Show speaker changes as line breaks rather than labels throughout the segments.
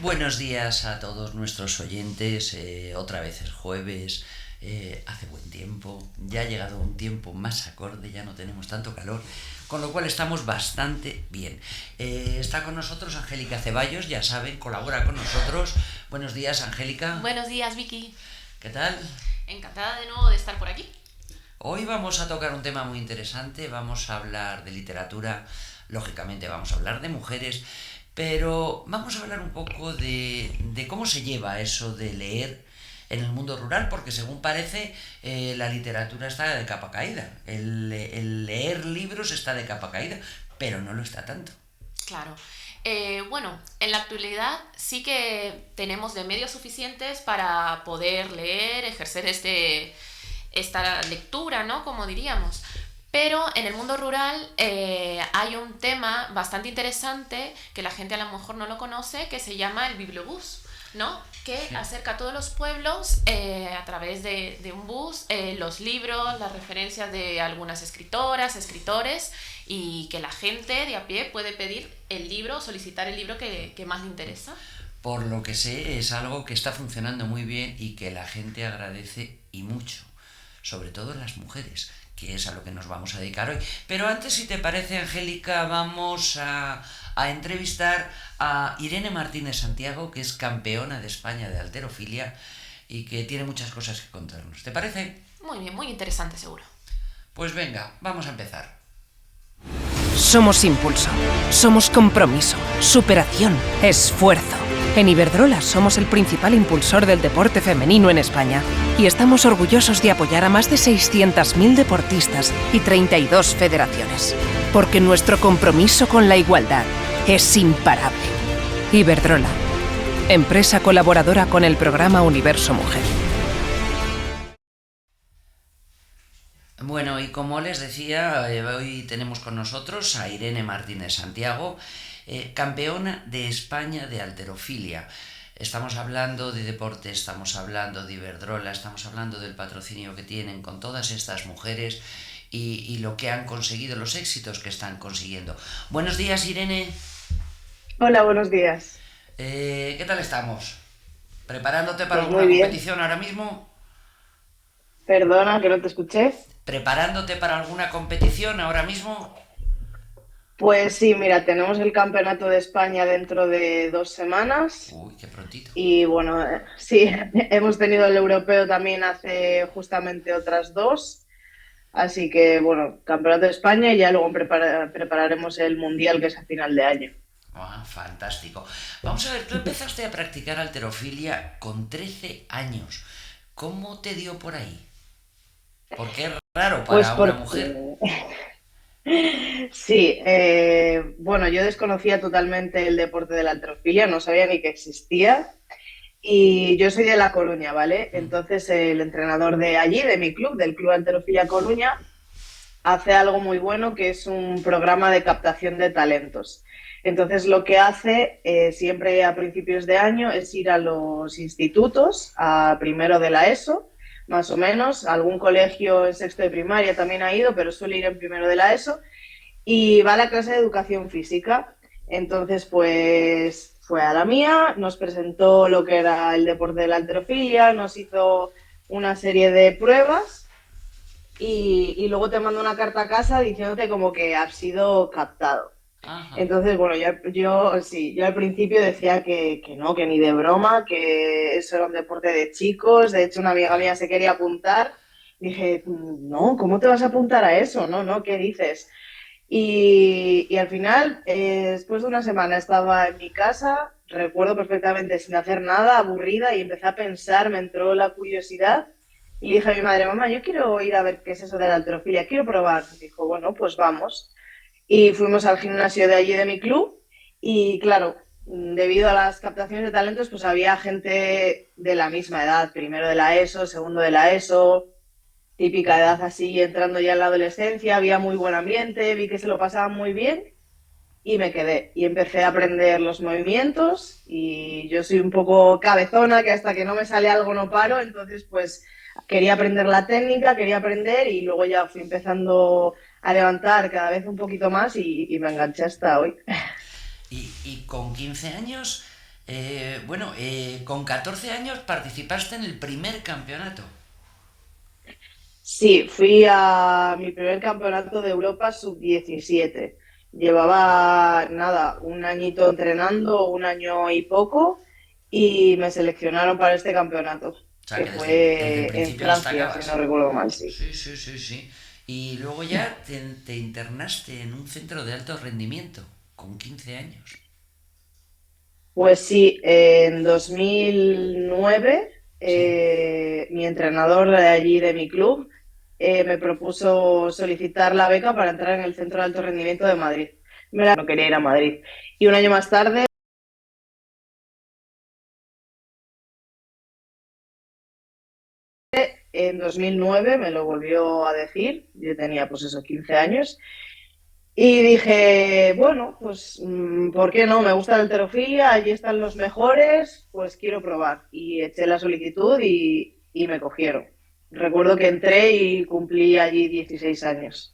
Buenos días a todos nuestros oyentes. Otra vez es jueves, hace buen tiempo, ya ha llegado un tiempo más acorde, ya no tenemos tanto calor, con lo cual estamos bastante bien. Está con nosotros Angélica Ceballos, ya saben, colabora con nosotros. Buenos días, Angélica.
Buenos días, Vicky.
¿Qué tal?
Encantada de nuevo de estar por aquí.
Hoy vamos a tocar un tema muy interesante, vamos a hablar de literatura, lógicamente vamos a hablar de mujeres, pero vamos a hablar un poco de cómo se lleva eso de leer en el mundo rural, porque según parece la literatura está de capa caída, el leer libros está de capa caída, pero no lo está tanto.
Claro. Bueno, en la actualidad sí que tenemos de medios suficientes para poder leer, ejercer esta lectura, ¿no? Como diríamos. Pero en el mundo rural hay un tema bastante interesante que la gente a lo mejor no lo conoce, que se llama el bibliobús, ¿no? Que
Sí.
acerca a todos los pueblos a través de un bus los libros, las referencias de algunas escritoras, escritores, y que la gente de a pie puede pedir el libro, solicitar el libro que más le interesa.
Por lo que sé, es algo que está funcionando muy bien y que la gente agradece y mucho, sobre todo las mujeres, que es a lo que nos vamos a dedicar hoy. Pero antes, si te parece, Angélica, vamos a entrevistar a Irene Martínez Santiago, que es campeona de España de halterofilia y que tiene muchas cosas que contarnos. ¿Te parece?
Muy bien, muy interesante seguro.
Pues venga, vamos a empezar.
Somos impulso, somos compromiso, superación, esfuerzo. En Iberdrola somos el principal impulsor del deporte femenino en España y estamos orgullosos de apoyar a más de 600.000 deportistas y 32 federaciones. Porque nuestro compromiso con la igualdad es imparable. Iberdrola, empresa colaboradora con el programa Universo Mujer.
Bueno, y como les decía, hoy tenemos con nosotros a Irene Martínez Santiago, campeona de España de halterofilia. Estamos hablando de deporte, estamos hablando de Iberdrola, estamos hablando del patrocinio que tienen con todas estas mujeres y lo que han conseguido, los éxitos que están consiguiendo. Buenos días, Irene.
Hola, buenos días.
¿Qué tal estamos? ¿Preparándote para
Pues muy
alguna
bien.
competición ahora mismo?
Perdona que no te escuché.
¿Preparándote para alguna competición ahora mismo?
Pues sí, mira, tenemos el Campeonato de España dentro de 2 semanas
Uy, qué prontito.
y bueno, sí, hemos tenido el europeo también hace justamente otras dos. Así que bueno, Campeonato de España y ya luego prepararemos el Mundial que es a final de año.
Ah, fantástico. Vamos a ver, tú empezaste a practicar halterofilia con 13 años. ¿Cómo te dio por ahí? Porque es raro
Pues
para una mujer.
porque sí, bueno, yo desconocía totalmente el deporte de la halterofilia, no sabía ni que existía. Y yo soy de La Coruña, ¿vale? Entonces el entrenador de allí, de mi club, del Club Halterofilia Coruña, hace algo muy bueno que es un programa de captación de talentos. Entonces lo que hace siempre a principios de año es ir a los institutos, a primero de la ESO, más o menos, algún colegio en sexto de primaria también ha ido, pero suele ir en primero de la ESO, y va a la clase de educación física. Entonces, pues fue a la mía, nos presentó lo que era el deporte de la halterofilia, nos hizo una serie de pruebas y luego te mando una carta a casa diciéndote como que has sido captado.
Ajá.
Entonces, bueno, sí, yo al principio decía que no, que ni de broma, que eso era un deporte de chicos. De hecho, una amiga mía
Claro.
se quería apuntar. Dije, no, ¿cómo te vas a apuntar a eso? No, no, ¿qué dices? Y al final, después de una semana estaba en mi casa, recuerdo perfectamente sin hacer nada, aburrida, y empecé a pensar, me entró la curiosidad y dije a mi madre, mamá, yo quiero ir a ver qué es eso de la halterofilia, quiero probar. Dijo, bueno, pues vamos. Y fuimos al gimnasio de allí de mi club y claro, debido a las captaciones de talentos, pues había gente de la misma edad, primero de la ESO, segundo de la ESO, típica edad así, entrando ya en la adolescencia, había muy buen ambiente, vi que se lo pasaban muy bien y me quedé. Y empecé a aprender los movimientos y yo soy un poco cabezona, que hasta que no me sale algo no paro, entonces pues quería aprender la técnica, quería aprender y luego ya fui empezando a levantar cada vez un poquito más y me enganché hasta hoy.
Y con 15 años Con 14 años participaste en el primer campeonato.
Sí, fui a mi primer campeonato de Europa sub-17. Llevaba, nada, un añito entrenando, un año y poco, y me seleccionaron para este campeonato,
O sea,
que
que desde el
fue en
principio
Francia, si no
destacabas.
recuerdo mal, sí.
Sí, sí, sí, sí. Y luego ya te internaste en un centro de alto rendimiento, con 15 años.
Pues sí, en 2009
Sí.
mi entrenador de allí, de mi club, me propuso solicitar la beca para entrar en el Centro de Alto Rendimiento de Madrid. No quería ir a Madrid. Y un año más tarde, en 2009, me lo volvió a decir. Yo tenía pues eso, 15 años. Y dije, bueno, pues ¿por qué no? Me gusta la halterofilia, allí están los mejores, pues quiero probar. Y eché la solicitud y me cogieron. Recuerdo que entré y cumplí allí 16 años.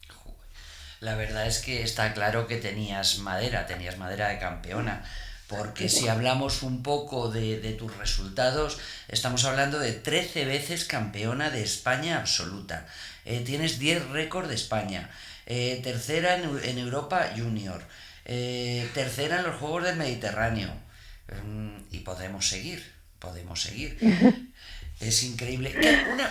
La verdad es que está claro que tenías madera de campeona, porque si hablamos un poco de tus resultados, estamos hablando de 13 veces campeona de España absoluta. Tienes 10 récords de España, tercera en Europa Junior, tercera en los Juegos del Mediterráneo. Y podemos seguir. Es increíble.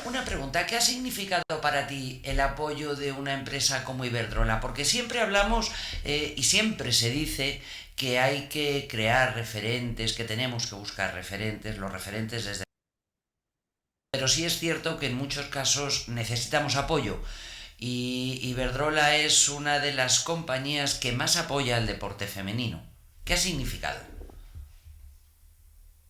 Una pregunta, ¿qué ha significado para ti el apoyo de una empresa como Iberdrola? Porque siempre hablamos y siempre se dice que hay que crear referentes, que tenemos que buscar referentes, los referentes desde... Pero sí es cierto que en muchos casos necesitamos apoyo y Iberdrola es una de las compañías que más apoya el deporte femenino. ¿Qué ha significado?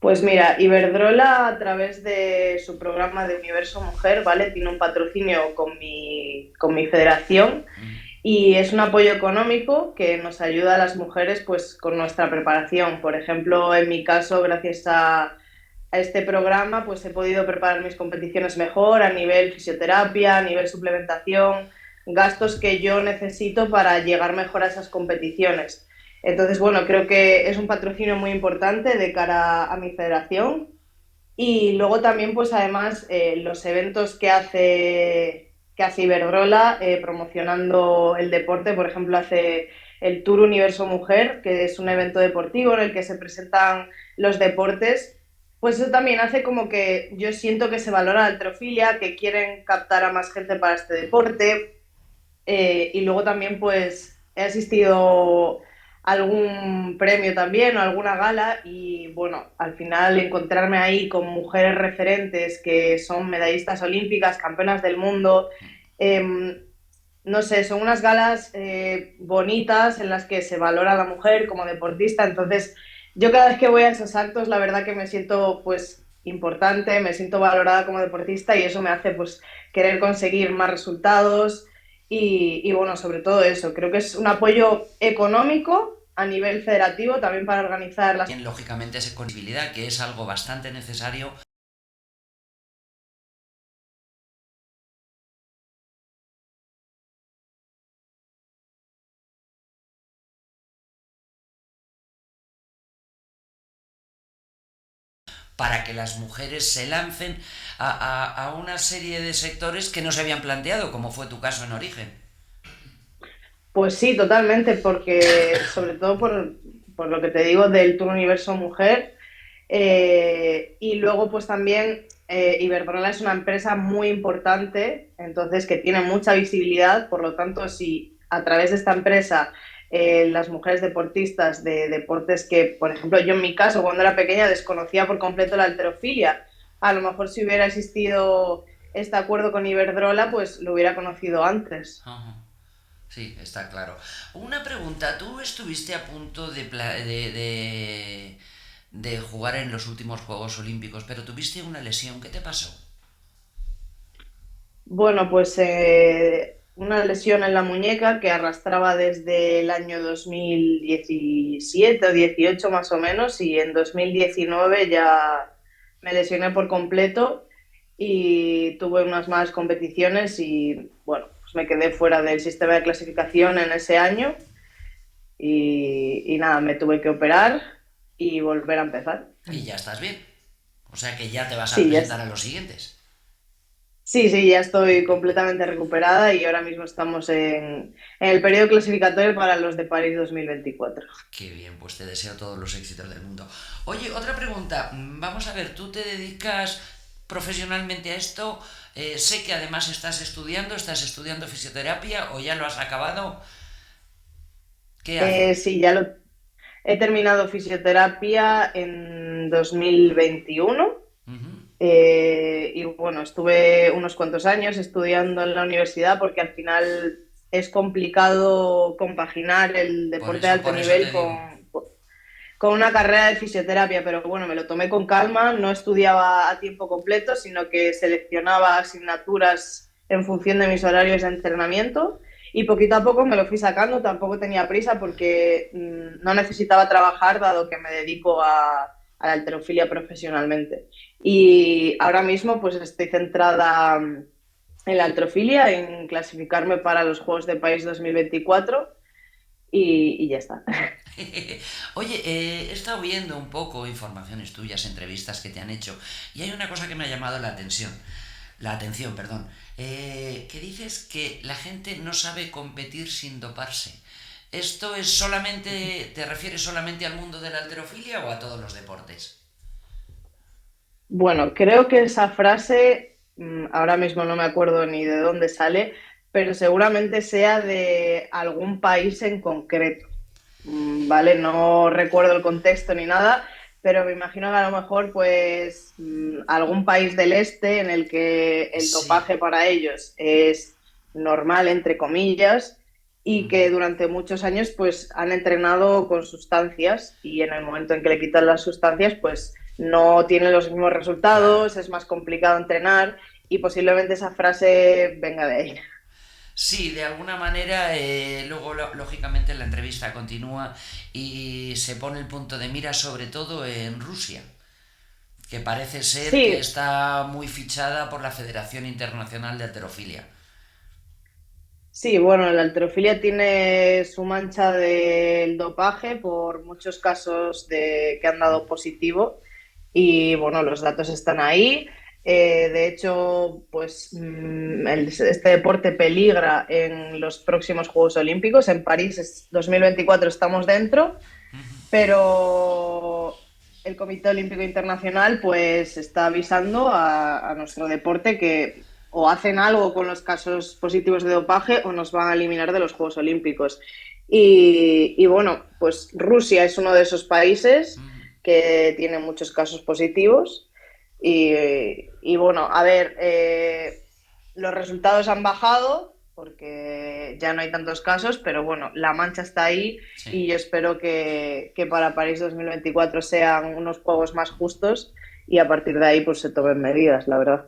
Pues mira, Iberdrola a través de su programa de Universo Mujer, ¿vale? Tiene un patrocinio con mi federación
Mm.
y es un apoyo económico que nos ayuda a las mujeres pues con nuestra preparación. Por ejemplo, en mi caso, gracias a este programa, pues he podido preparar mis competiciones mejor a nivel fisioterapia, a nivel suplementación, gastos que yo necesito para llegar mejor a esas competiciones. Entonces, bueno, creo que es un patrocinio muy importante de cara a mi federación. Y luego también, pues además, los eventos que hace Iberdrola promocionando el deporte, por ejemplo, hace el Tour Universo Mujer, que es un evento deportivo en el que se presentan los deportes, pues eso también hace como que yo siento que se valora la halterofilia, que quieren captar a más gente para este deporte. Y luego también, pues, he asistido a algún premio también o alguna gala y, bueno, al final encontrarme ahí con mujeres referentes que son medallistas olímpicas, campeonas del mundo, eh, no sé, son unas galas bonitas en las que se valora a la mujer como deportista. Entonces, yo cada vez que voy a esos actos, la verdad que me siento, pues, importante, me siento valorada como deportista y eso me hace, pues, querer conseguir más resultados y bueno, sobre todo eso, creo que es un apoyo económico a nivel federativo también para organizar las...
Lógicamente esa disponibilidad, que es algo bastante necesario para que las mujeres se lancen a una serie de sectores que no se habían planteado, como fue tu caso en origen.
Pues sí, totalmente, porque sobre todo por lo que te digo del Tour Universo Mujer, y luego pues también Iberdrola es una empresa muy importante, entonces que tiene mucha visibilidad, por lo tanto si a través de esta empresa las mujeres deportistas de deportes que, por ejemplo, yo en mi caso cuando era pequeña desconocía por completo la halterofilia, a lo mejor si hubiera existido este acuerdo con Iberdrola, pues lo hubiera conocido antes.
Ajá. Sí, está claro. Una pregunta, tú estuviste a punto de jugar en los últimos Juegos Olímpicos, pero tuviste una lesión, ¿qué te pasó?
Bueno, pues una lesión en la muñeca que arrastraba desde el año 2017 o 18 más o menos y en 2019 ya me lesioné por completo y tuve unas malas competiciones y bueno, pues me quedé fuera del sistema de clasificación en ese año y nada, me tuve que operar y volver a empezar.
Y ya estás bien. O sea que ya te vas a
Sí,
presentar a los siguientes.
sí, ya estoy completamente recuperada y ahora mismo estamos en el periodo clasificatorio para los de París 2024.
Qué bien, pues te deseo todos los éxitos del mundo. Oye, otra pregunta. Vamos a ver, ¿tú te dedicas profesionalmente a esto? Sé que además estás estudiando fisioterapia o ya lo has acabado. ¿Qué haces?
Sí, he terminado fisioterapia en 2021.
Ujú.
Y bueno, estuve unos cuantos años estudiando en la universidad porque al final es complicado compaginar el deporte de alto
Por eso
nivel
te digo.
con una carrera de fisioterapia, pero bueno, me lo tomé con calma, no estudiaba a tiempo completo, sino que seleccionaba asignaturas en función de mis horarios de entrenamiento y poquito a poco me lo fui sacando, tampoco tenía prisa porque no necesitaba trabajar dado que me dedico a la halterofilia profesionalmente. Y ahora mismo pues estoy centrada en la halterofilia, en clasificarme para los Juegos de París 2024 y ya está.
Oye, he estado viendo un poco informaciones tuyas, entrevistas que te han hecho, y hay una cosa que me ha llamado la atención, perdón, que dices que la gente no sabe competir sin doparse. ¿Esto es solamente, te refieres solamente al mundo de la halterofilia o a todos los deportes?
Bueno, creo que esa frase, ahora mismo no me acuerdo ni de dónde sale, pero seguramente sea de algún país en concreto, ¿vale? No recuerdo el contexto ni nada, pero me imagino que a lo mejor pues algún país del este en el que el
Sí.
dopaje para ellos es normal, entre comillas, y
Ujú.
que durante muchos años pues han entrenado con sustancias y en el momento en que le quitan las sustancias pues no tienen los mismos
Claro.
resultados, es más complicado entrenar y posiblemente esa frase venga de ahí.
Sí, de alguna manera, luego lógicamente la entrevista continúa y se pone el punto de mira sobre todo en Rusia, que parece ser que
Sí,
está muy fichada por la Federación Internacional de Halterofilia.
sí, bueno, la halterofilia tiene su mancha del dopaje por muchos casos que han dado positivo y bueno, los datos están ahí. De hecho, pues este deporte peligra en los próximos Juegos Olímpicos. En París 2024 estamos dentro, pero el Comité Olímpico Internacional pues está avisando a nuestro deporte que o hacen algo con los casos positivos de dopaje o nos van a eliminar de los Juegos Olímpicos. Y bueno, pues Rusia es uno de esos países que tiene muchos casos positivos y bueno, a ver, los resultados han bajado porque ya no hay tantos casos, pero bueno, la mancha está ahí
Sí,
y yo espero que para París 2024 sean unos juegos más justos y a partir de ahí pues se tomen medidas, la verdad.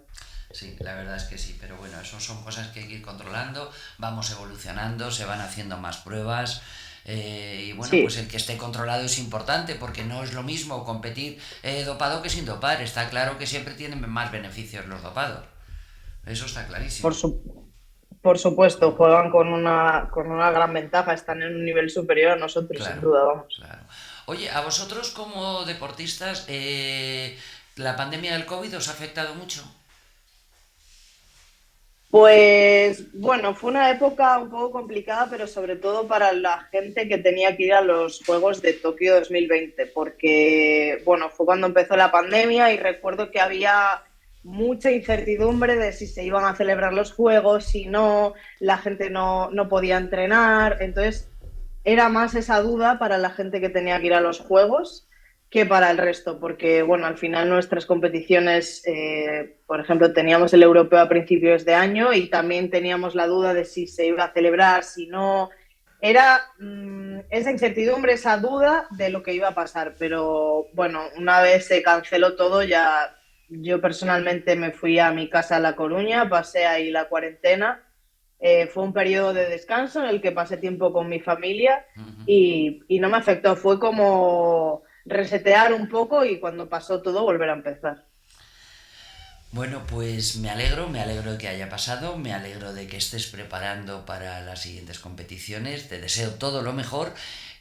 sí, la verdad es que sí, pero bueno, eso son cosas que hay que ir controlando, vamos evolucionando, se van haciendo más pruebas. Y bueno, pues
Sí,
el que esté controlado es importante porque no es lo mismo competir dopado que sin dopar. Está claro que siempre tienen más beneficios los dopados. Eso está
por,
clarísimo.
su, por supuesto, juegan con una gran ventaja, están en un nivel superior a nosotros, sin
Claro,
duda, vamos.
claro. Oye, a vosotros como deportistas, ¿la pandemia del COVID os ha afectado mucho?
Pues bueno, fue una época un poco complicada, pero sobre todo para la gente que tenía que ir a los Juegos de Tokio 2020, porque bueno, fue cuando empezó la pandemia y recuerdo que había mucha incertidumbre de si se iban a celebrar los Juegos, si no, la gente no podía entrenar, entonces era más esa duda para la gente que tenía que ir a los Juegos que para el resto, porque bueno, al final nuestras competiciones, por ejemplo, teníamos el europeo a principios de año y también teníamos la duda de si se iba a celebrar, si no. Era esa incertidumbre, esa duda de lo que iba a pasar, pero bueno, una vez se canceló todo, ya yo personalmente me fui a mi casa a La Coruña, pasé ahí la cuarentena. Fue un periodo de descanso en el que pasé tiempo con mi familia y no me afectó. Fue como resetear un poco y cuando pasó todo volver a empezar.
Bueno, pues me alegro de que haya pasado, me alegro de que estés preparando para las siguientes competiciones, te deseo todo lo mejor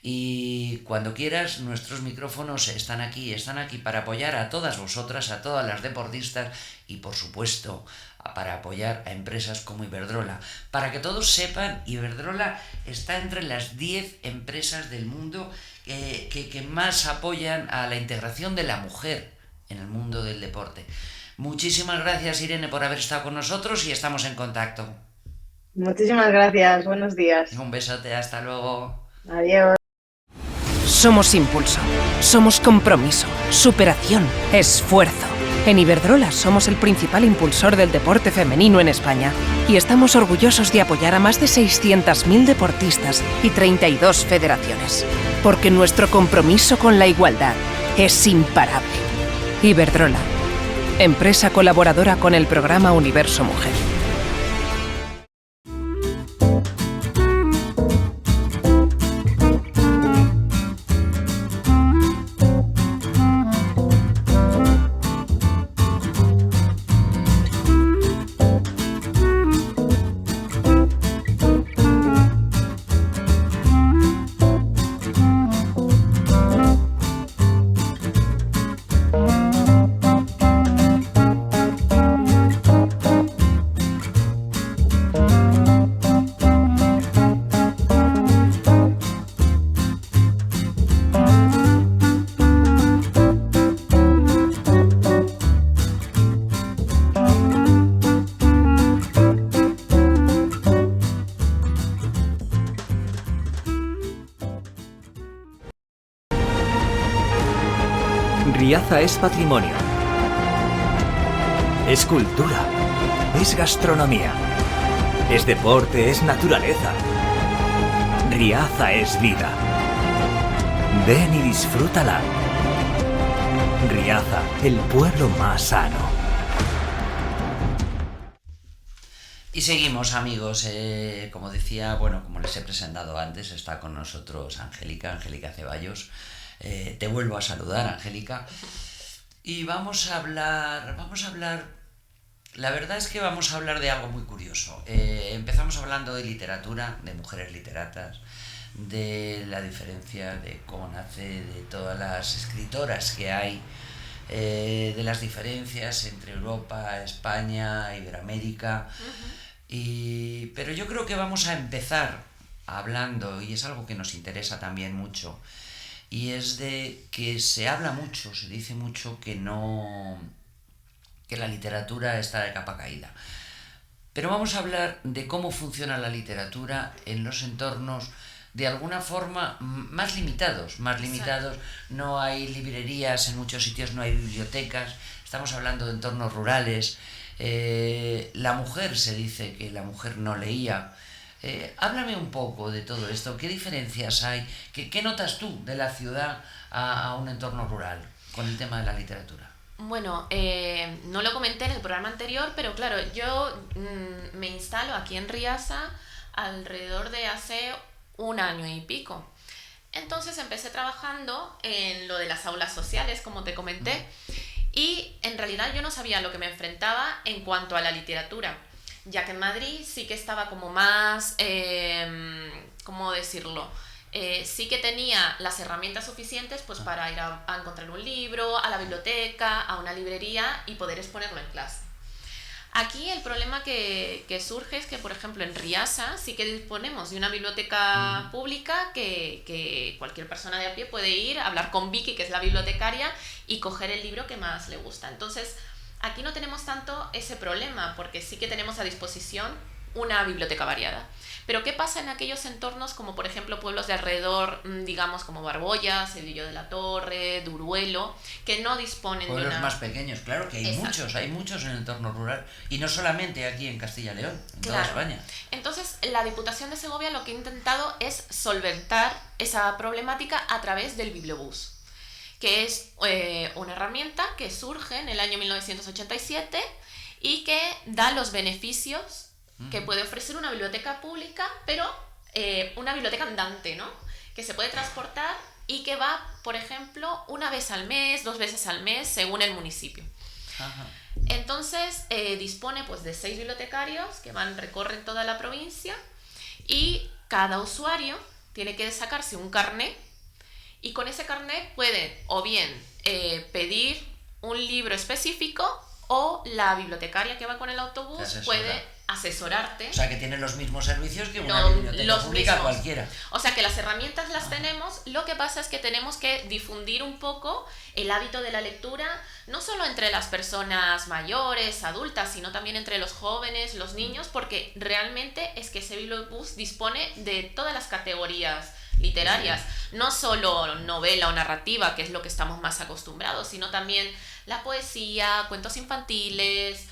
Y cuando quieras, nuestros micrófonos están aquí para apoyar a todas vosotras, a todas las deportistas y, por supuesto, para apoyar a empresas como Iberdrola. Para que todos sepan, Iberdrola está entre las 10 empresas del mundo que más apoyan a la integración de la mujer en el mundo del deporte. Muchísimas gracias, Irene, por haber estado con nosotros y estamos en contacto.
Muchísimas gracias, buenos días.
Un besote, hasta luego.
Adiós.
Somos impulso, somos compromiso, superación, esfuerzo. En Iberdrola somos el principal impulsor del deporte femenino en España y estamos orgullosos de apoyar a más de 600.000 deportistas y 32 federaciones. Porque nuestro compromiso con la igualdad es imparable. Iberdrola, empresa colaboradora con el programa Universo Mujer.
Riaza es patrimonio, es cultura, es gastronomía, es deporte, es naturaleza. Riaza es vida. Ven y disfrútala. Riaza, el pueblo más sano.
Y seguimos, amigos. Como decía, bueno, como les he presentado antes, está con nosotros Angélica Ceballos. Te vuelvo a saludar, Angélica. Y vamos a hablar, la verdad es que vamos a hablar de algo muy curioso. Empezamos hablando de literatura, de mujeres literatas, de la diferencia de cómo nace, de todas las escritoras que hay, de las diferencias entre Europa, España, Iberoamérica. Pero yo creo que vamos a empezar hablando, y es algo que nos interesa también mucho, y es de que se habla mucho, se dice mucho que la literatura está de capa caída. Pero vamos a hablar de cómo funciona la literatura en los entornos de alguna forma más limitados. No hay librerías, en muchos sitios no hay bibliotecas, estamos hablando de entornos rurales. La mujer, se dice que la mujer no leía. Háblame un poco de todo esto. ¿Qué diferencias hay? ¿Qué notas tú de la ciudad a un entorno rural con el tema de la literatura?
Bueno, no lo comenté en el programa anterior, pero claro, yo me instalo aquí en Riaza alrededor de hace 1 año y pico. Entonces empecé trabajando en lo de las aulas sociales, como te comenté, y en realidad yo no sabía a lo que me enfrentaba en cuanto a la literatura, ya que en Madrid sí que estaba como más, ¿cómo decirlo? Sí que tenía las herramientas suficientes pues para ir a encontrar un libro, a la biblioteca, a una librería y poder exponerlo en clase. Aquí el problema que surge es que, por ejemplo, en Riaza sí que disponemos de una biblioteca pública que cualquier persona de a pie puede ir, hablar con Vicky, que es la bibliotecaria, y coger el libro que más le gusta. Entonces, aquí no tenemos tanto ese problema, porque sí que tenemos a disposición una biblioteca variada. Pero ¿qué pasa en aquellos entornos como, por ejemplo, pueblos de alrededor, digamos, como Barboya, Cedillo de la Torre, Duruelo, que no disponen
pueblos
de una...
más pequeños, claro que hay muchos en el entorno rural, y no solamente aquí en Castilla y León, en toda España.
Entonces, la Diputación de Segovia lo que ha intentado es solventar esa problemática a través del bibliobús, que es una herramienta que surge en el año 1987 y que da los beneficios que puede ofrecer una biblioteca pública, pero una biblioteca andante, ¿no? Que se puede transportar y que va, por ejemplo, 1 vez al mes, 2 veces al mes, según el municipio. Ajá. Entonces, dispone pues de 6 bibliotecarios que recorren toda la provincia, y cada usuario tiene que sacarse un carnet y con ese carnet pueden o bien pedir un libro específico o la bibliotecaria que va con el autobús puede asesorarte.
O sea, que tiene los mismos servicios que una
No,
biblioteca
los
pública
mismos.
cualquiera.
O sea que las herramientas las tenemos, lo que pasa es que tenemos que difundir un poco el hábito de la lectura, no solo entre las personas mayores, adultas, sino también entre los jóvenes, los niños, porque realmente es que ese bibliobús dispone de todas las categorías literarias, no solo novela o narrativa, que es lo que estamos más acostumbrados, sino también la poesía, cuentos infantiles,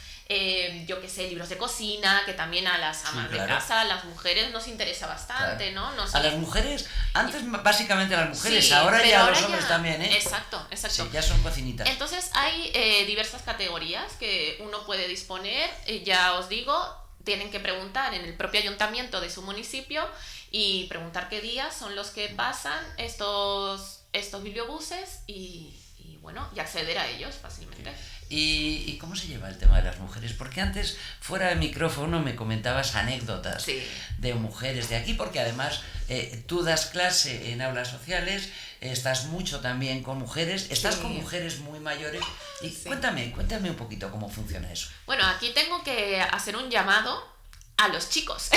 yo qué sé, libros de cocina, que también a las amas de casa, a las mujeres nos interesa bastante, ¿no? No sé.
A las mujeres, antes básicamente a las mujeres,
Sí,
ahora
pero
ya a
ahora
los hombres también, ¿eh?
Exacto.
Sí, ya son cocinitas.
Entonces hay diversas categorías que uno puede disponer, ya os digo, tienen que preguntar en el propio ayuntamiento de su municipio y preguntar qué días son los que pasan estos bibliobuses y bueno, y acceder a ellos fácilmente.
¿Y cómo se lleva el tema de las mujeres? Porque antes, fuera de micrófono, me comentabas anécdotas de mujeres de aquí, porque además tú das clase en aulas sociales, estás mucho también con mujeres, estás con mujeres muy mayores. Y cuéntame un poquito cómo funciona eso.
Bueno, aquí tengo que hacer un llamado a los chicos,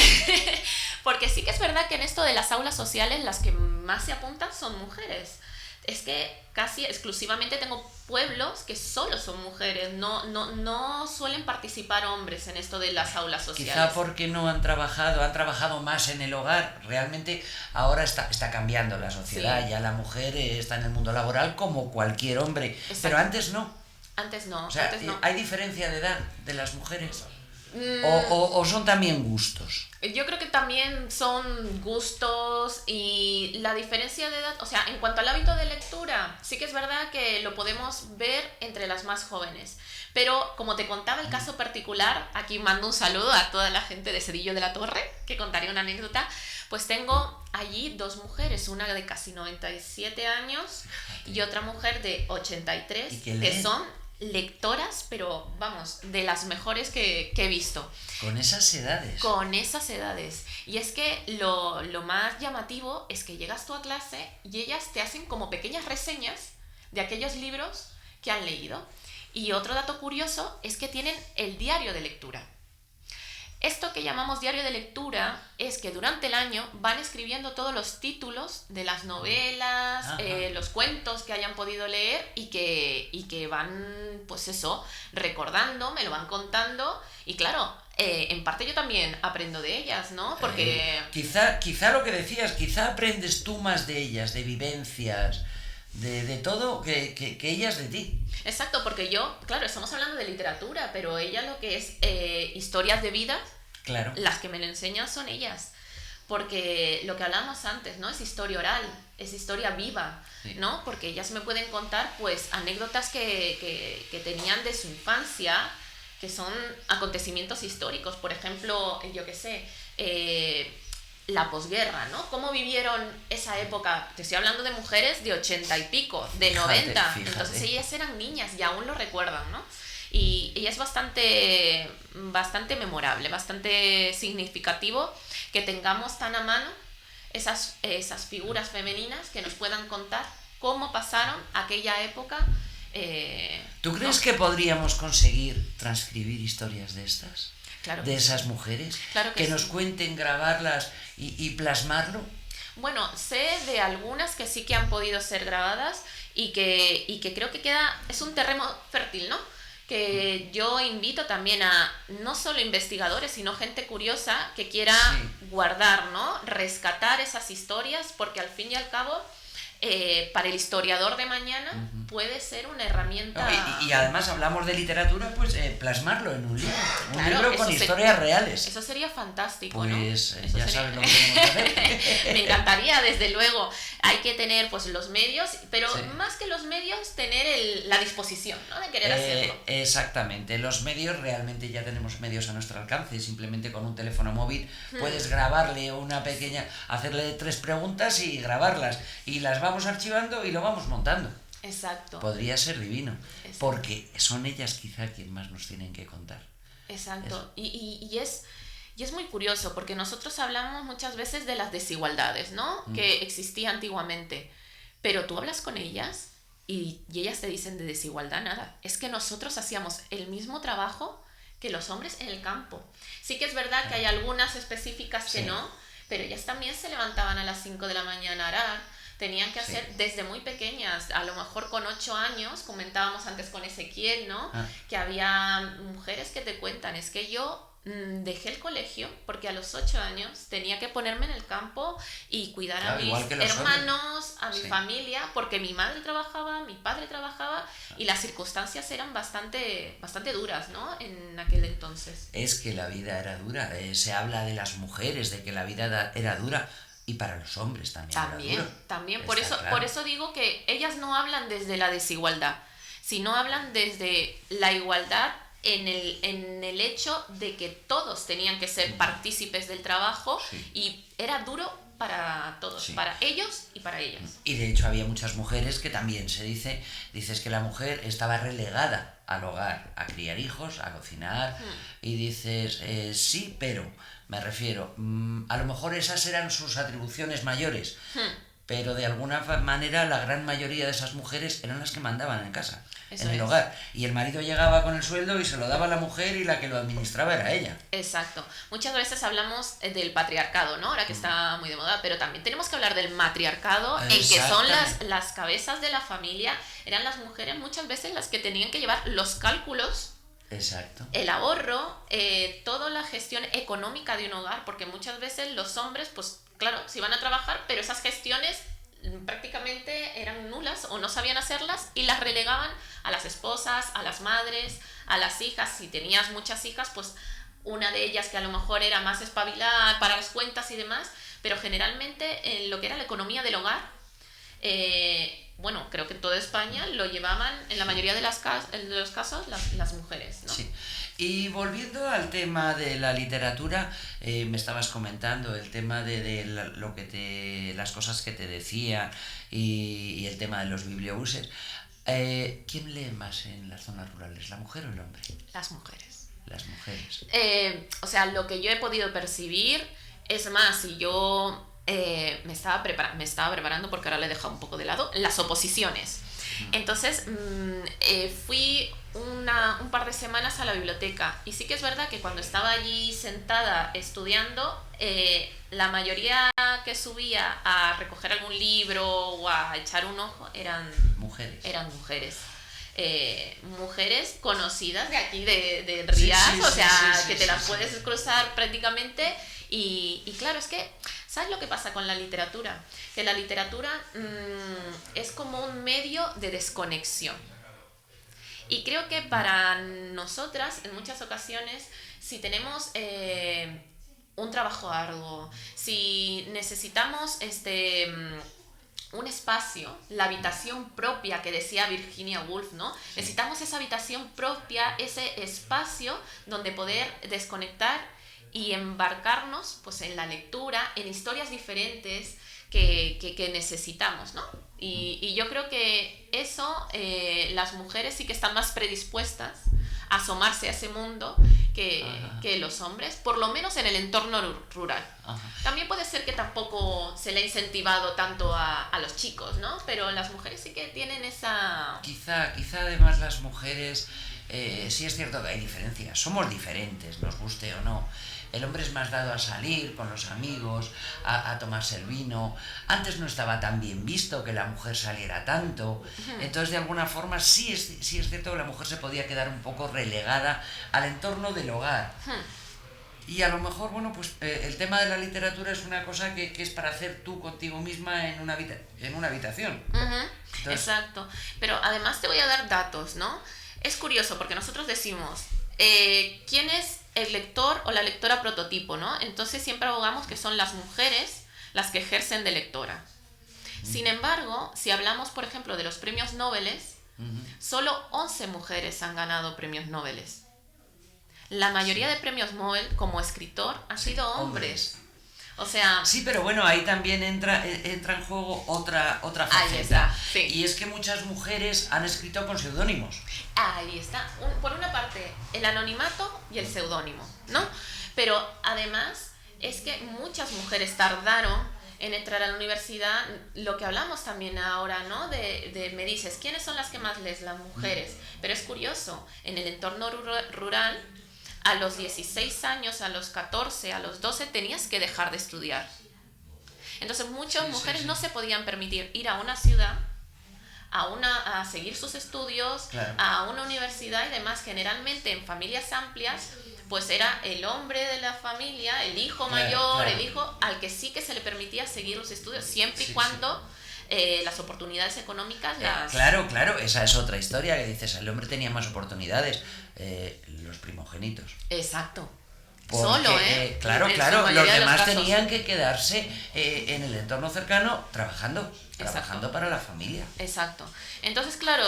porque sí que es verdad que en esto de las aulas sociales las que más se apuntan son mujeres. Es que casi exclusivamente tengo pueblos que solo son mujeres, no suelen participar hombres en esto de las aulas sociales.
Quizá porque no han trabajado más en el hogar. Realmente ahora está cambiando la sociedad, ya la mujer está en el mundo laboral como cualquier hombre. Exacto. Pero antes no.
Antes no.
O sea, ¿hay diferencia de edad de las mujeres? ¿O son también gustos?
Yo creo que también son gustos y la diferencia de edad, o sea, en cuanto al hábito de lectura, sí que es verdad que lo podemos ver entre las más jóvenes. Pero como te contaba el caso particular, aquí mando un saludo a toda la gente de Cedillo de la Torre, que contaría una anécdota, pues tengo allí dos mujeres, una de casi 97 años y otra mujer de 83, que son lectoras, pero vamos, de las mejores que he visto.
Con esas edades.
Con esas edades. Y es que lo más llamativo es que llegas tú a clase y ellas te hacen como pequeñas reseñas de aquellos libros que han leído. Y otro dato curioso es que tienen el diario de lectura. Esto que llamamos diario de lectura es que durante el año van escribiendo todos los títulos de las novelas, los cuentos que hayan podido leer y que van, pues eso, recordando, me lo van contando y claro, en parte yo también aprendo de ellas, ¿no? Porque...
Quizá lo que decías, quizá aprendes tú más de ellas, de vivencias, de todo que ellas de ti.
Exacto, porque yo, claro, estamos hablando de literatura, pero ella lo que es historias de vida,
claro,
las que me lo enseñan son ellas. Porque lo que hablábamos antes, ¿no? Es historia oral, es historia viva, ¿no? Porque ellas me pueden contar, pues, anécdotas que tenían de su infancia, que son acontecimientos históricos. Por ejemplo, yo qué sé, la posguerra, ¿no? ¿Cómo vivieron esa época? Te estoy hablando de mujeres de 80 y pico, de 90.
Fíjate.
Entonces ellas eran niñas y aún lo recuerdan, ¿no? Y es bastante memorable, bastante significativo que tengamos tan a mano esas figuras femeninas que nos puedan contar cómo pasaron aquella época.
¿Tú crees que podríamos conseguir transcribir historias de estas?
Claro
de esas mujeres,
claro que
nos
sí.
cuenten, grabarlas y plasmarlo.
Bueno, sé de algunas que sí que han podido ser grabadas y que creo que es un terreno fértil, ¿no? Que yo invito también a no solo investigadores, sino gente curiosa que quiera guardar, ¿no? Rescatar esas historias, porque al fin y al cabo, para el historiador de mañana puede ser una herramienta.
Y además hablamos de literatura, pues plasmarlo en un libro,
claro,
libro con historias reales.
Eso sería fantástico,
pues,
¿no?
Ya sabes lo que tenemos que hacer.
Me encantaría, desde luego. Hay que tener pues los medios, pero más que los medios, tener la disposición, ¿no? De querer hacerlo.
Exactamente, los medios, realmente ya tenemos medios a nuestro alcance, simplemente con un teléfono móvil puedes grabarle hacerle 3 preguntas y grabarlas, y las vamos archivando y lo vamos montando.
Exacto.
Podría ser divino, porque son ellas quizá quien más nos tienen que contar.
Exacto, y es muy curioso, porque nosotros hablamos muchas veces de las desigualdades, ¿no? Que existía antiguamente, Pero tú hablas con ellas y ellas te dicen de desigualdad nada. Es que nosotros hacíamos el mismo trabajo que los hombres en el campo. Sí que es verdad que hay algunas específicas que no, pero ellas también se levantaban a las 5 de la mañana a arar. Tenían que hacer desde muy pequeñas, a lo mejor con 8 años, comentábamos antes con Ezequiel, ¿no? Que había mujeres que te cuentan, es que yo dejé el colegio porque a los 8 años tenía que ponerme en el campo y cuidar a mis hermanos, a mi familia, porque mi madre trabajaba, mi padre trabajaba y las circunstancias eran bastante duras, ¿no? En aquel entonces.
Es que la vida era dura, se habla de las mujeres, de que la vida era dura. Y para los hombres también.
También. Por eso digo que ellas no hablan desde la desigualdad, sino hablan desde la igualdad en el hecho de que todos tenían que ser partícipes del trabajo y era duro para todos, para ellos y para ellas.
Y de hecho había muchas mujeres que también dices que la mujer estaba relegada al hogar, a criar hijos, a cocinar, y dices, sí, pero... Me refiero, a lo mejor esas eran sus atribuciones mayores, pero de alguna manera la gran mayoría de esas mujeres eran las que mandaban en casa, en el hogar. Y el marido llegaba con el sueldo y se lo daba a la mujer y la que lo administraba era ella.
Exacto. Muchas veces hablamos del patriarcado, ¿no? Ahora que está muy de moda, pero también tenemos que hablar del matriarcado, en que son las cabezas de la familia. Eran las mujeres muchas veces las que tenían que llevar los cálculos.
Exacto.
El ahorro, toda la gestión económica de un hogar, porque muchas veces los hombres, pues claro, se iban a trabajar, pero esas gestiones prácticamente eran nulas o no sabían hacerlas y las relegaban a las esposas, a las madres, a las hijas. Si tenías muchas hijas, pues una de ellas que a lo mejor era más espabilada para las cuentas y demás, pero generalmente en lo que era la economía del hogar, bueno, creo que en toda España lo llevaban en la mayoría de los casos las mujeres, ¿no?
Sí. Y volviendo al tema de la literatura, me estabas comentando el tema de las cosas que te decían y el tema de los bibliobuses. ¿Quién lee más en las zonas rurales, la mujer o el hombre?
Las mujeres.
Las mujeres.
O sea, lo que yo he podido percibir, es más, si yo... me estaba preparando porque ahora le he dejado un poco de lado las oposiciones. Entonces fui un par de semanas a la biblioteca y sí que es verdad que cuando estaba allí sentada estudiando, la mayoría que subía a recoger algún libro o a echar un ojo eran mujeres. Mujeres conocidas de aquí de Riad, o sea, que te las puedes cruzar prácticamente. Y claro, es que, ¿sabes lo que pasa con la literatura? Que la literatura es como un medio de desconexión. Y creo que para nosotras, en muchas ocasiones, si tenemos un trabajo arduo, si necesitamos un espacio, la habitación propia que decía Virginia Woolf, ¿no? Sí. Necesitamos esa habitación propia, ese espacio donde poder desconectar y embarcarnos pues en la lectura, en historias diferentes que necesitamos, ¿no? Y yo creo que eso, las mujeres sí que están más predispuestas a asomarse a ese mundo que los hombres, por lo menos en el entorno rural. Ajá. También puede ser que tampoco se le ha incentivado tanto a los chicos, ¿no? Pero las mujeres sí que tienen esa...
Quizá además las mujeres, sí es cierto que hay diferencias, somos diferentes, nos guste o no. El hombre es más dado a salir con los amigos, a tomarse el vino. Antes no estaba tan bien visto que la mujer saliera tanto. Entonces, de alguna forma, sí es cierto que la mujer se podía quedar un poco relegada al entorno del hogar. Y a lo mejor, bueno, pues el tema de la literatura es una cosa que es para hacer tú contigo misma en una habitación.
Entonces... Exacto. Pero además te voy a dar datos, ¿no? Es curioso porque nosotros decimos, ¿quién es el lector o la lectora prototipo, ¿no? Entonces siempre abogamos que son las mujeres las que ejercen de lectora. Sin embargo, si hablamos, por ejemplo, de los premios Nobel, solo 11 mujeres han ganado premios Nobel. La mayoría de premios Nobel como escritor han sido hombres. O sea...
Sí, pero bueno, ahí también entra en juego otra faceta.
Ahí está, sí.
Y es que muchas mujeres han escrito con seudónimos.
Ahí está. Por una parte, el anonimato y el seudónimo, ¿no? Pero además es que muchas mujeres tardaron en entrar a la universidad, lo que hablamos también ahora, ¿no? Me dices, ¿quiénes son las que más lees? Las mujeres. Pero es curioso, en el entorno rural, a los 16 años, a los 14, a los 12, tenías que dejar de estudiar. Entonces muchas mujeres no se podían permitir ir a una ciudad, a seguir sus estudios, a una universidad y demás. Generalmente en familias amplias, pues era el hombre de la familia, el hijo mayor, el hijo al que sí que se le permitía seguir los estudios, siempre y cuando las oportunidades económicas las...
Claro, esa es otra historia que dices, el hombre tenía más oportunidades, los primogénitos.
Exacto.
Porque,
solo,
claro, los demás tenían que quedarse en el entorno cercano trabajando para la familia.
Exacto. Entonces, claro,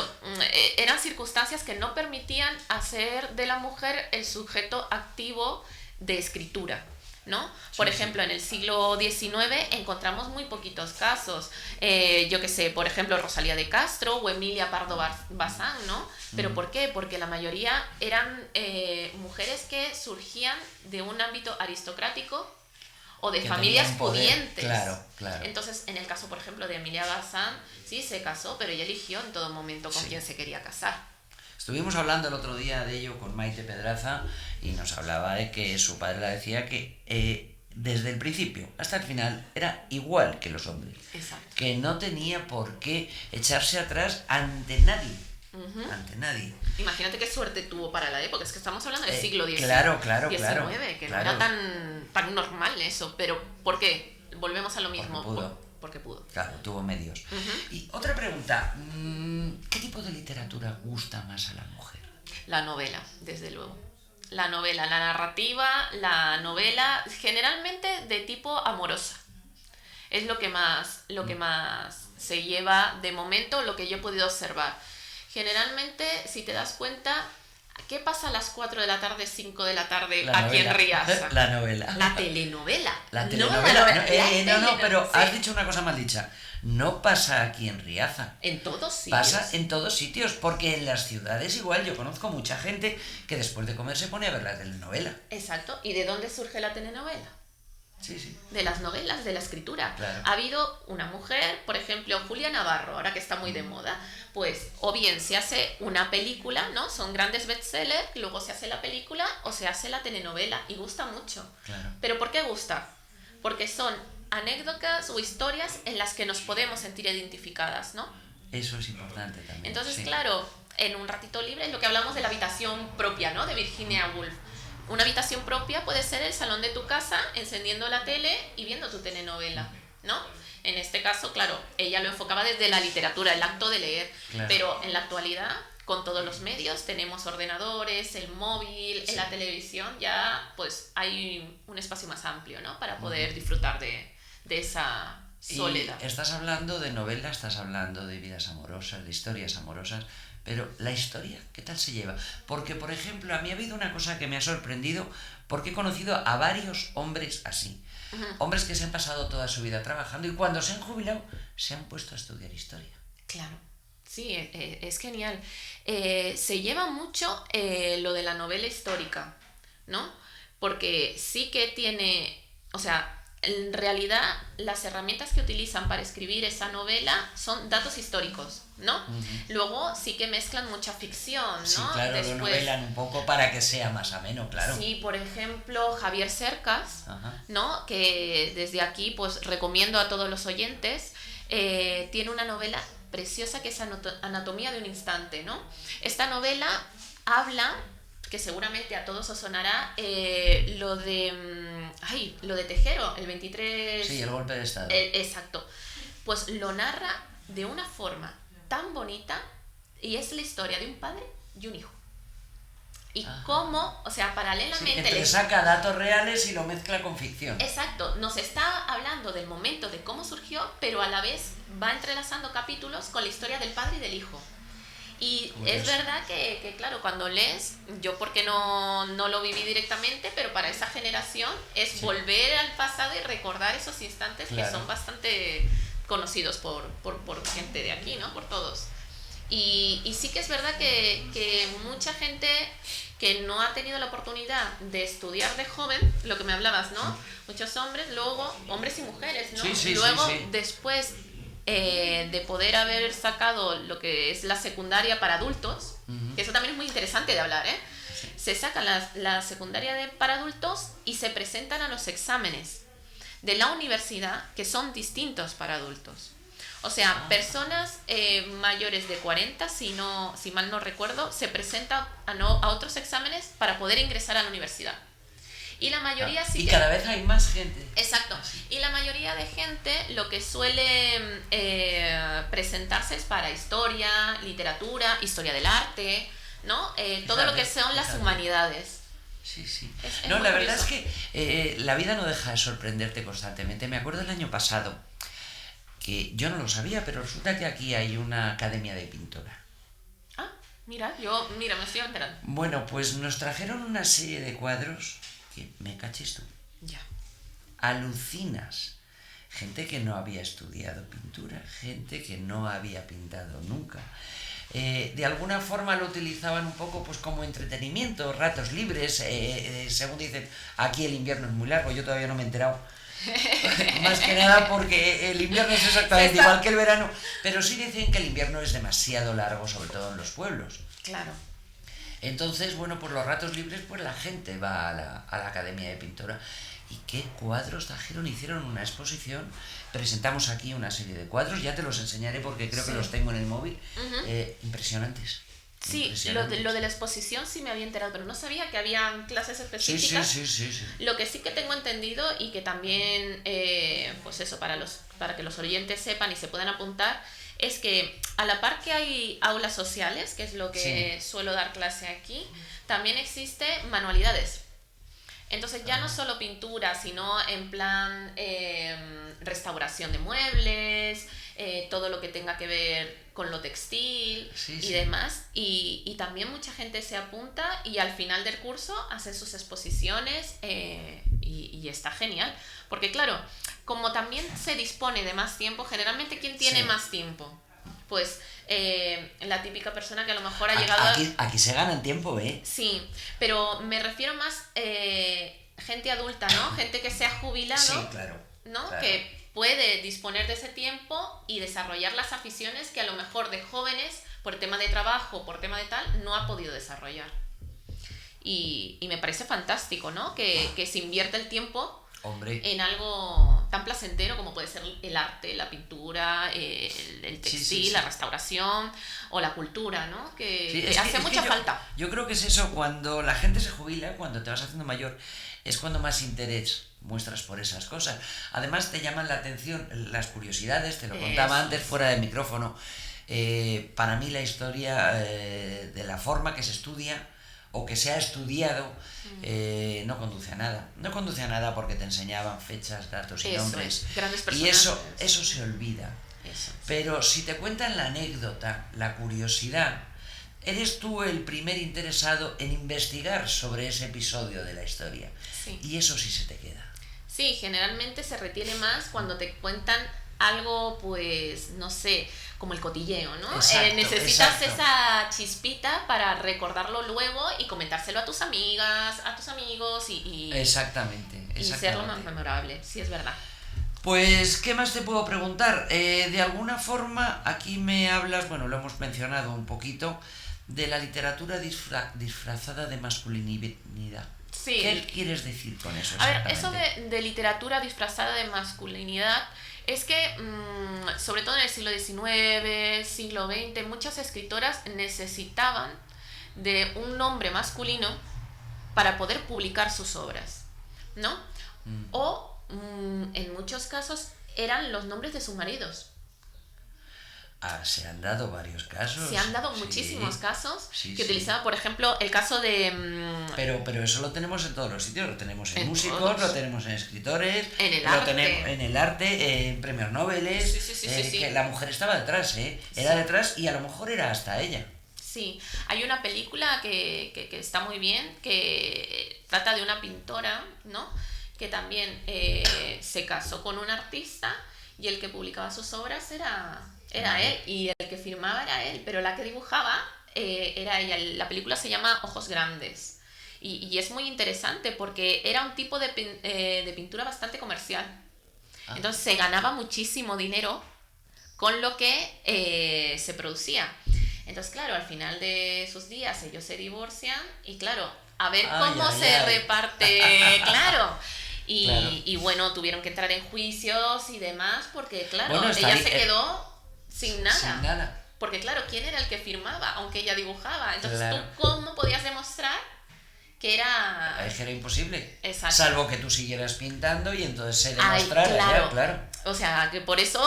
eran circunstancias que no permitían hacer de la mujer el sujeto activo de escritura, ¿no? Por ejemplo, en el siglo XIX encontramos muy poquitos casos. Yo qué sé, por ejemplo, Rosalía de Castro o Emilia Pardo Bazán, ¿no? ¿Pero por qué? Porque la mayoría eran mujeres que surgían de un ámbito aristocrático o de familias pudientes.
Claro.
Entonces, en el caso, por ejemplo, de Emilia Bazán, sí, se casó, pero ella eligió en todo momento con quién se quería casar.
Estuvimos hablando el otro día de ello con Maite Pedraza y nos hablaba de que su padre le decía que desde el principio hasta el final era igual que los hombres.
Exacto.
Que no tenía por qué echarse atrás ante nadie. Ante nadie.
Imagínate qué suerte tuvo para la época, es que estamos hablando del siglo XIX,
claro,
que no era tan normal eso, pero ¿por qué? Volvemos a lo mismo. Porque pudo.
Claro, tuvo medios. Y otra pregunta, ¿qué tipo de literatura gusta más a la mujer?
La novela, desde luego. La novela, la narrativa, la novela, generalmente de tipo amorosa. Es lo que más se lleva de momento, lo que yo he podido observar. Generalmente, si te das cuenta, ¿qué pasa a las 4 de la tarde, 5 de la tarde aquí en Riaza?
La novela.
La telenovela.
La telenovela. No, pero
sí.
Has dicho una cosa mal dicha. No pasa aquí en Riaza.
En todos sitios.
Pasa en todos sitios, porque en las ciudades igual yo conozco mucha gente que después de comer se pone a ver la telenovela.
Exacto. ¿Y de dónde surge la telenovela?
Sí.
De las novelas, de la escritura.
Claro.
Ha habido una mujer, por ejemplo, Julia Navarro, ahora que está muy de moda, pues o bien se hace una película, ¿no? Son grandes bestsellers, luego se hace la película o se hace la telenovela y gusta mucho.
Claro.
¿Pero por qué gusta? Porque son anécdotas o historias en las que nos podemos sentir identificadas, ¿no?
Eso es importante también.
Entonces, claro, en un ratito libre es lo que hablamos de la habitación propia, ¿no? De Virginia Woolf. Una habitación propia puede ser el salón de tu casa, encendiendo la tele y viendo tu telenovela, ¿no? En este caso, claro, ella lo enfocaba desde la literatura, el acto de leer,
claro.
Pero en la actualidad, con todos los medios, tenemos ordenadores, el móvil, en la televisión, ya pues hay un espacio más amplio, ¿no? Para poder disfrutar de esa soledad.
Y estás hablando de novelas, estás hablando de vidas amorosas, de historias amorosas, pero la historia, ¿qué tal se lleva? Porque, por ejemplo, a mí ha habido una cosa que me ha sorprendido, porque he conocido a varios hombres así. Hombres que se han pasado toda su vida trabajando y cuando se han jubilado se han puesto a estudiar historia.
Claro, sí, es genial. Se lleva mucho lo de la novela histórica, ¿no? Porque sí que tiene, o sea, en realidad las herramientas que utilizan para escribir esa novela son datos históricos, ¿no? Luego sí que mezclan mucha ficción, ¿no?
Sí, claro,
después,
lo novelan un poco para que sea más ameno, claro.
Sí, por ejemplo, Javier Cercas, ¿no? Que desde aquí pues recomiendo a todos los oyentes, tiene una novela preciosa que es Anatomía de un instante, ¿no? Esta novela habla, que seguramente a todos os sonará, lo de Tejero, el 23...
Sí, el golpe de estado.
Exacto. Pues lo narra de una forma tan bonita y es la historia de un padre y un hijo. Y cómo, o sea, paralelamente...
Sí, le saca datos reales y lo mezcla con ficción.
Exacto, nos está hablando del momento de cómo surgió, pero a la vez va entrelazando capítulos con la historia del padre y del hijo. Y es verdad que, claro, cuando lees, yo porque no lo viví directamente, pero para esa generación es volver al pasado y recordar esos instantes que son bastante conocidos por gente de aquí, ¿no? Por todos. Y sí que es verdad que mucha gente que no ha tenido la oportunidad de estudiar de joven, lo que me hablabas, ¿no? Muchos hombres, luego, hombres y mujeres, ¿no? Luego, después de poder haber sacado lo que es la secundaria para adultos, que eso también es muy interesante de hablar, ¿eh? Se saca la secundaria para adultos y se presentan a los exámenes de la universidad que son distintos para adultos. O sea, personas mayores de 40, si mal no recuerdo, se presentan a otros exámenes para poder ingresar a la universidad. Y la mayoría sí.
Y cada vez hay más gente.
Exacto. Y la mayoría de gente lo que suele presentarse es para historia, literatura, historia del arte, ¿no? Todo lo que son las humanidades.
Sí. No, la verdad es que la vida no deja de sorprenderte constantemente. Me acuerdo el año pasado, que yo no lo sabía, pero resulta que aquí hay una academia de pintura.
Ah, mira, me estoy enterando.
Bueno, pues nos trajeron una serie de cuadros que me cachis tú.
Ya.
Alucinas. Gente que no había estudiado pintura, gente que no había pintado nunca. De alguna forma lo utilizaban un poco pues como entretenimiento, ratos libres, según dicen, aquí el invierno es muy largo, yo todavía no me he enterado. Más que nada porque el invierno es exactamente igual que el verano, pero sí dicen que el invierno es demasiado largo, sobre todo en los pueblos.
Claro.
Entonces, bueno, por los ratos libres, pues la gente va a la academia de pintura. ¿Y qué cuadros trajeron? Hicieron una exposición, presentamos aquí una serie de cuadros, ya te los enseñaré porque creo que los tengo en el móvil, impresionantes.
Sí, lo de la exposición sí me había enterado, pero no sabía que habían clases específicas.
Sí.
Lo que sí que tengo entendido y que también, pues eso, para que los oyentes sepan y se puedan apuntar, es que a la par que hay aulas sociales, que es lo que suelo dar clase aquí, también existe manualidades. Entonces ya no solo pintura, sino en plan restauración de muebles, todo lo que tenga que ver con lo textil y demás. Y también mucha gente se apunta y al final del curso hace sus exposiciones y está genial. Porque claro, como también se dispone de más tiempo, generalmente ¿quién tiene más tiempo? Pues la típica persona que a lo mejor ha llegado
aquí se gana el tiempo, ¿eh?
Sí, pero me refiero más gente adulta, ¿no? Gente que se ha jubilado,
sí, claro,
¿no?
Claro.
Que puede disponer de ese tiempo y desarrollar las aficiones que a lo mejor de jóvenes, por tema de trabajo, por tema de tal, no ha podido desarrollar. Y me parece fantástico, ¿no? Que se invierta el tiempo en algo tan placentero como puede ser el arte, la pintura, el textil, la restauración o la cultura, ¿no? Que hace mucha falta.
Yo creo que es eso, cuando la gente se jubila, cuando te vas haciendo mayor, es cuando más interés muestras por esas cosas. Además te llaman la atención las curiosidades, te lo contaba antes fuera del micrófono. Para mí la historia de la forma que se estudia o que se ha estudiado no conduce a nada. No conduce a nada porque te enseñaban fechas, datos y nombres.
Grandes
y
personajes.
eso se olvida. Pero si te cuentan la anécdota, la curiosidad, eres tú el primer interesado en investigar sobre ese episodio de la historia. Y eso sí se te queda.
Sí, generalmente se retiene más cuando te cuentan algo, pues, no sé, como el cotilleo, ¿no? Necesitas esa chispita para recordarlo luego y comentárselo a tus amigas, a tus amigos y
Exactamente.
Y serlo más memorable, sí, es verdad.
Pues, ¿qué más te puedo preguntar? De alguna forma, aquí me hablas, bueno, lo hemos mencionado un poquito, de la literatura disfrazada de masculinidad.
Sí.
¿Qué quieres decir con eso?
A ver, eso de literatura disfrazada de masculinidad es que, sobre todo en el siglo XIX, siglo XX, muchas escritoras necesitaban de un nombre masculino para poder publicar sus obras, ¿no? O, en muchos casos, eran los nombres de sus maridos.
Se han dado varios casos.
Se han dado muchísimos casos que utilizaban, por ejemplo, el caso de...
Pero eso lo tenemos en todos los sitios, lo tenemos en músicos, todos. Lo tenemos en escritores,
en el arte.
Tenemos en el arte, en premios Nobel, que la mujer estaba detrás, era detrás y a lo mejor era hasta ella.
Sí, hay una película que está muy bien, que trata de una pintora, ¿no? Que también se casó con un artista y el que publicaba sus obras era él y el que firmaba era él, pero la que dibujaba era ella, la película se llama Ojos Grandes. Y es muy interesante porque era un tipo de pintura bastante comercial. Entonces se ganaba muchísimo dinero con lo que se producía. Entonces, claro, al final de sus días ellos se divorcian y claro, a ver cómo se reparte, claro. Y bueno, tuvieron que entrar en juicios y demás porque, claro,
Bueno,
ella se quedó sin nada.
Sin nada.
Porque, claro, ¿quién era el que firmaba? Aunque ella dibujaba. Entonces,
Claro.
¿tú cómo podías demostrar que era...?
Es que era imposible.
Exacto.
Salvo que tú siguieras pintando y entonces se
Ay,
demostrara.
claro.
Ya, claro.
O sea, que por eso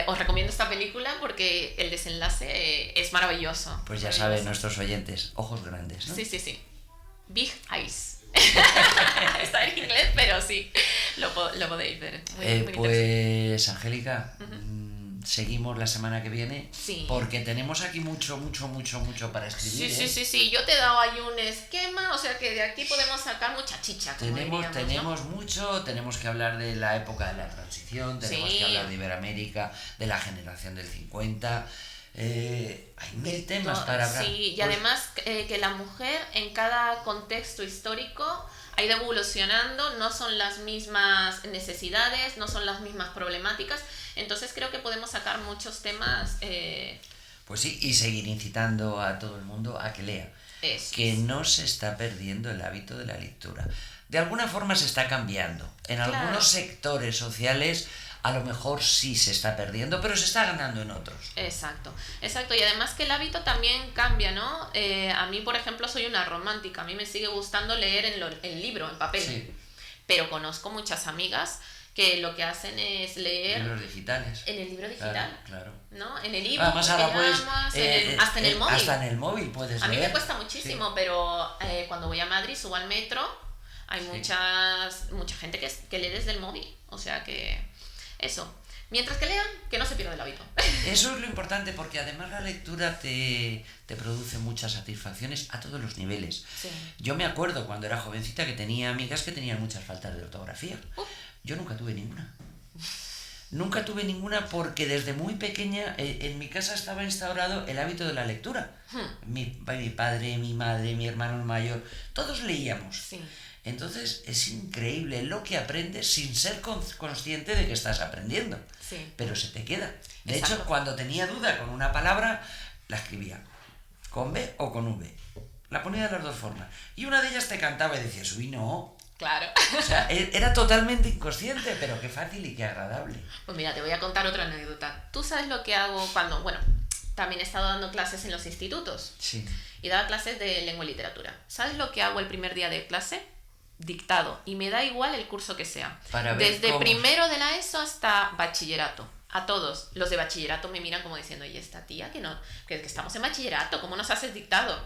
os recomiendo esta película porque el desenlace es maravilloso.
Pues ya
Maravilloso.
saben nuestros oyentes, ojos grandes, ¿no?
Sí, sí, sí. Big Eyes. Está en inglés, pero sí, lo podéis ver. Muy interesante.
Pues, Angélica, seguimos la semana que viene.
Sí.
Porque tenemos aquí mucho para escribir.
Sí. Yo te he dado ahí un esquema, o sea que de aquí podemos sacar mucha chicha. Como
Tenemos mucho, tenemos que hablar de la época de la transición, tenemos que hablar de Iberoamérica, de la generación del 50. Hay mil temas para hablar.
Sí, y además que la mujer en cada contexto histórico ha ido evolucionando, no son las mismas necesidades, no son las mismas problemáticas, entonces creo que podemos sacar muchos temas.
Pues sí, y seguir incitando a todo el mundo a que lea.
Eso.
Que no se está perdiendo el hábito de la lectura. De alguna forma se está cambiando. En algunos sectores sociales a lo mejor sí se está perdiendo, pero se está ganando en otros.
Exacto. Y además que el hábito también cambia, ¿no? A mí, por ejemplo, soy una romántica. A mí me sigue gustando leer en libro, en papel.
Sí.
Pero conozco muchas amigas que lo que hacen es leer...
Libros digitales.
En el libro digital.
Claro.
¿No? En el libro.
Además ahora puedes...
hasta en el móvil.
Hasta en el móvil puedes
A mí
leer.
me cuesta muchísimo, pero cuando voy a Madrid, subo al metro, hay mucha gente que lee desde el móvil. O sea que... Eso. Mientras que lean, que no se pierda el hábito.
Eso es lo importante, porque además la lectura te produce muchas satisfacciones a todos los niveles.
Sí.
Yo me acuerdo cuando era jovencita que tenía amigas que tenían muchas faltas de ortografía. Yo nunca tuve ninguna. Nunca tuve ninguna porque desde muy pequeña en mi casa estaba instaurado el hábito de la lectura. Mi padre, mi madre, mi hermano mayor, todos leíamos.
Sí.
Entonces es increíble lo que aprendes sin ser consciente de que estás aprendiendo.
Sí.
Pero se te queda. De
Exacto.
hecho, cuando tenía duda con una palabra, la escribía con B o con V. La ponía de las dos formas. Y una de ellas te cantaba y decías, uy, no.
Claro.
O sea, era totalmente inconsciente, pero qué fácil y qué agradable.
Pues mira, te voy a contar otra anécdota. ¿Tú sabes lo que hago cuando, bueno, también he estado dando clases en los institutos?
Sí.
Y daba clases de lengua y literatura. ¿Sabes lo que hago el primer día de clase? Dictado. Y me da igual el curso que sea.
Para ver
Desde
cómo...
primero de la ESO hasta bachillerato. A todos. Los de bachillerato me miran como diciendo, ¿y esta tía que estamos en bachillerato? ¿Cómo nos haces dictado?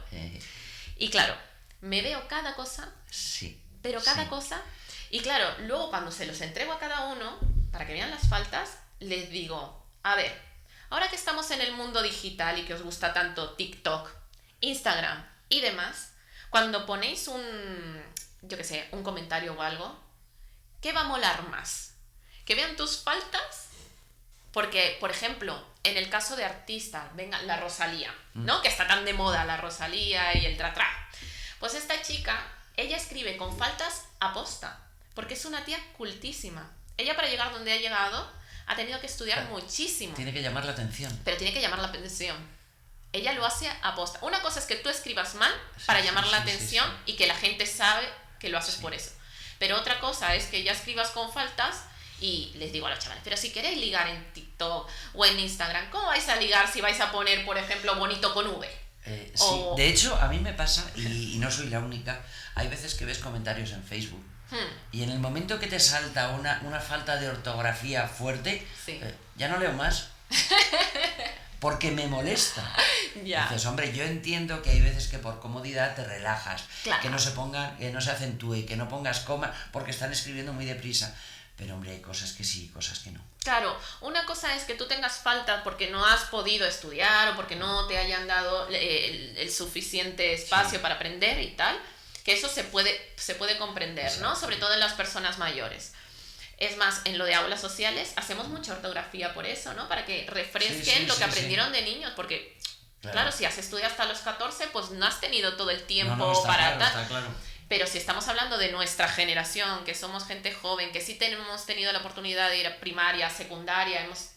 Y claro, me veo cada cosa.
Sí.
Pero cada cosa. Y claro, luego cuando se los entrego a cada uno, para que vean las faltas, les digo, a ver, ahora que estamos en el mundo digital y que os gusta tanto TikTok, Instagram y demás, cuando ponéis un comentario o algo, ¿qué va a molar más? ¿Que vean tus faltas? Porque, por ejemplo, en el caso de artistas, venga, la Rosalía, ¿no? Que está tan de moda la Rosalía y el tra-tra. Pues esta chica... Ella escribe con faltas aposta, porque es una tía cultísima. Ella para llegar donde ha llegado ha tenido que estudiar muchísimo.
Tiene que llamar la atención.
Pero tiene que llamar la atención. Ella lo hace aposta. Una cosa es que tú escribas mal para llamar la atención y que la gente sabe que lo haces por eso. Pero otra cosa es que ya escribas con faltas y les digo a los chavales, pero si queréis ligar en TikTok o en Instagram, ¿cómo vais a ligar si vais a poner, por ejemplo, bonito con V?
Sí, de hecho a mí me pasa, y no soy la única, hay veces que ves comentarios en Facebook y en el momento que te salta una falta de ortografía fuerte, ya no leo más porque me molesta.
Ya.
Dices, hombre, yo entiendo que hay veces que por comodidad te relajas,
claro.
que no se acentúe, que no pongas coma porque están escribiendo muy deprisa. Pero hombre, hay cosas que sí, cosas que no.
Claro, una cosa es que tú tengas falta porque no has podido estudiar o porque no te hayan dado el suficiente espacio para aprender y tal, que eso se puede comprender, exacto, ¿no? Sobre todo en las personas mayores. Es más, en lo de aulas sociales hacemos mucha ortografía por eso, ¿no? Para que refresquen lo que aprendieron de niños, porque Claro, si has estudiado hasta los 14, pues no has tenido todo el tiempo
No, está
para
claro, está claro.
Pero si estamos hablando de nuestra generación, que somos gente joven, que sí hemos tenido la oportunidad de ir a primaria, secundaria, hemos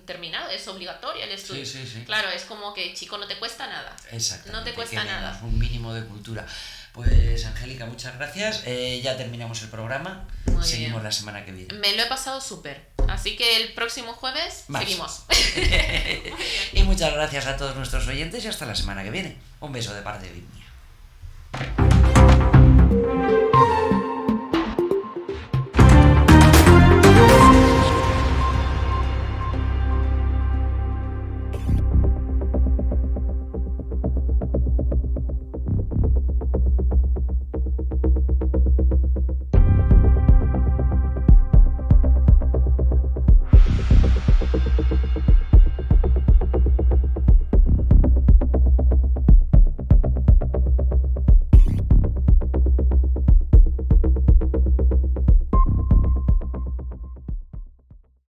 terminado, es obligatorio el estudio.
Sí.
Claro, es como que, chico, no te cuesta nada.
Exactamente.
No te cuesta nada.
Un mínimo de cultura. Pues, Angélica, muchas gracias. Ya terminamos el programa.
Muy
Seguimos
bien.
la semana que viene.
Me lo he pasado súper. Así que el próximo jueves
Más.
seguimos.
Y muchas gracias a todos nuestros oyentes y hasta la semana que viene. Un beso de parte de Bimnia.